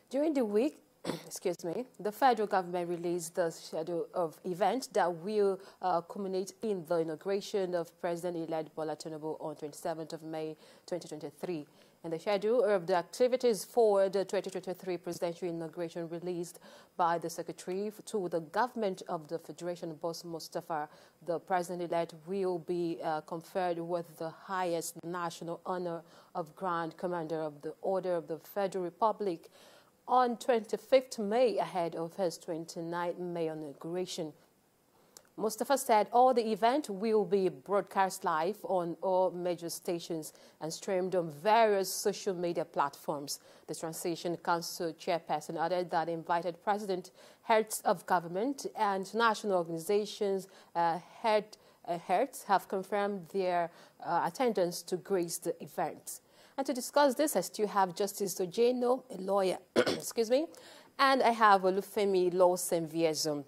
During the week, excuse me, the federal government released the schedule of events that will culminate in the inauguration of President-elect Bola Tinubu on 27th of May 2023. And the schedule of the activities for the 2023 presidential inauguration released by the Secretary to the Government of the Federation, Boss Mustafa, the President-elect will be conferred with the highest national honor of Grand Commander of the Order of the Federal Republic on 25th May ahead of his 29th May inauguration. Mustafa said all the event will be broadcast live on all major stations and streamed on various social media platforms. The Transition Council chairperson added that invited president, heads of government and national organizations heads have confirmed their attendance to grace the event. And to discuss this, I still have Justice Ojeno, a lawyer, excuse me, and I have Olufemi Lawson-Viezum.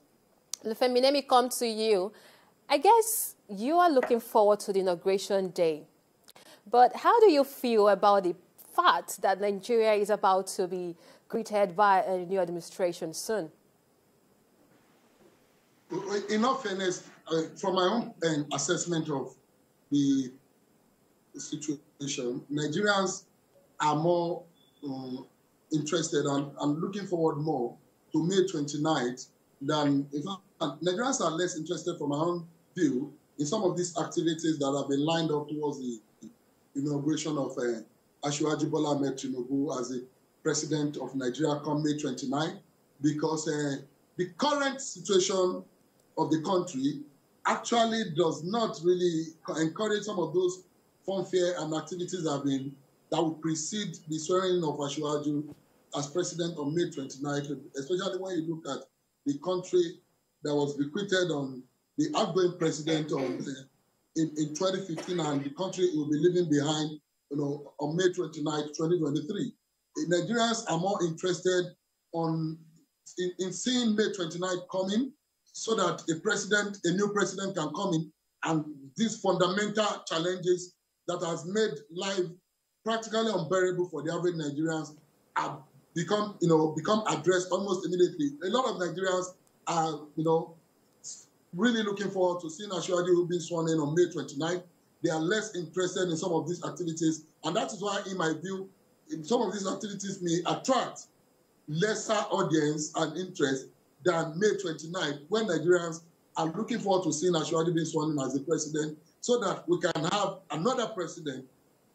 Olufemi, let me come to you. I guess you are looking forward to the inauguration day. But how do you feel about the fact that Nigeria is about to be greeted by a new administration soon? In all fairness, from my own assessment of the situation, Nigerians are more interested and looking forward more to May 29th than, in fact, Nigerians are less interested from my own view in some of these activities that have been lined up towards the inauguration of Asiwaju Bola Ahmed Tinubu as the president of Nigeria come May 29, because the current situation of the country actually does not really encourage some of those fanfare and activities that will precede the swearing of Asiwaju as president on May 29th, especially when you look at the country that was bequeathed on the outgoing president in 2015, and the country will be leaving behind, on May 29th, 2023. Nigerians are more interested in seeing May 29th coming, so that a new president can come in, and these fundamental challenges that has made life practically unbearable for the average Nigerians have become addressed almost immediately. A lot of Nigerians are, really looking forward to seeing Asiwaju being sworn in on May 29th. They are less interested in some of these activities, and that is why, in my view, some of these activities may attract lesser audience and interest than May 29th, when Nigerians are looking forward to seeing Asiwaju being sworn in as the president, so that we can have another president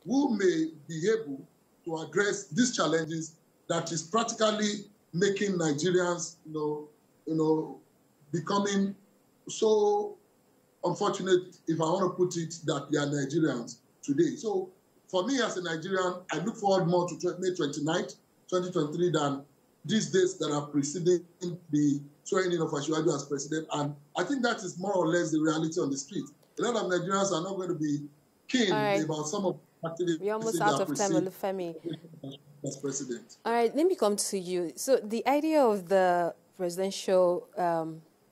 who may be able to address these challenges that is practically making Nigerians, becoming so unfortunate, if I want to put it, that they are Nigerians today. So for me as a Nigerian, I look forward more to May 29th, 2023 than these days that are preceding the swearing in of Asiwaju as president. And I think that is more or less the reality on the street. A lot of Nigerians are not going to be keen about some of the activities. We're almost out of time, Olufemi. As president. All right, let me come to you. So the idea of the presidential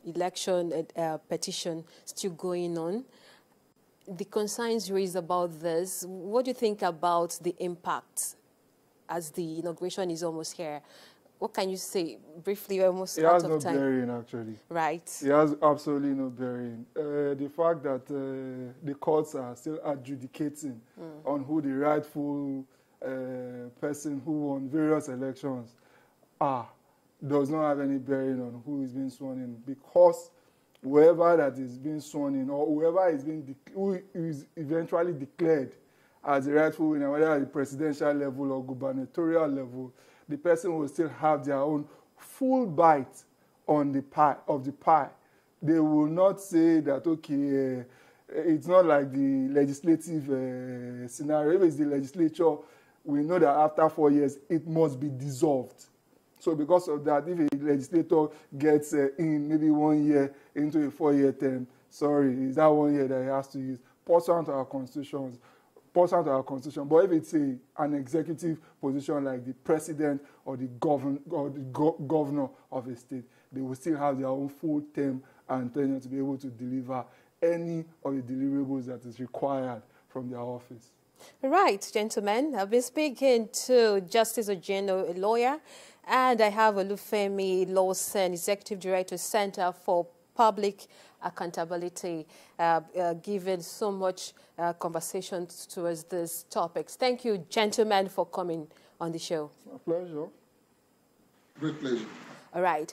election petition still going on, the concerns raised about this, what do you think about the impact as the inauguration is almost here? What can you say briefly? We're almost out of time. It has no bearing, actually. Right. It has absolutely no bearing. The fact that the courts are still adjudicating on who the rightful person who won various elections does not have any bearing on who is being sworn in, because whoever that is being sworn in, or whoever who is eventually declared as the rightful winner, whether at the presidential level or gubernatorial level, the person will still have their own full bite on the pie. They will not say that, okay, it's not like the legislative scenario. If it's the legislature, we know that after 4 years, it must be dissolved. So because of that, if a legislator gets in maybe 1 year into a 4-year term, sorry, it's that 1 year that he has to use, pursuant to our constitution. But if it's an executive position like the president or the governor of a state, they will still have their own full term and tenure to be able to deliver any of the deliverables that is required from their office. Right, gentlemen. I've been speaking to Justice Ojeno, a lawyer, and I have Olufemi Lawson, Executive Director, Center for Public Accountability, given so much conversation towards these topics. Thank you, gentlemen, for coming on the show. It's my pleasure. Great pleasure. All right.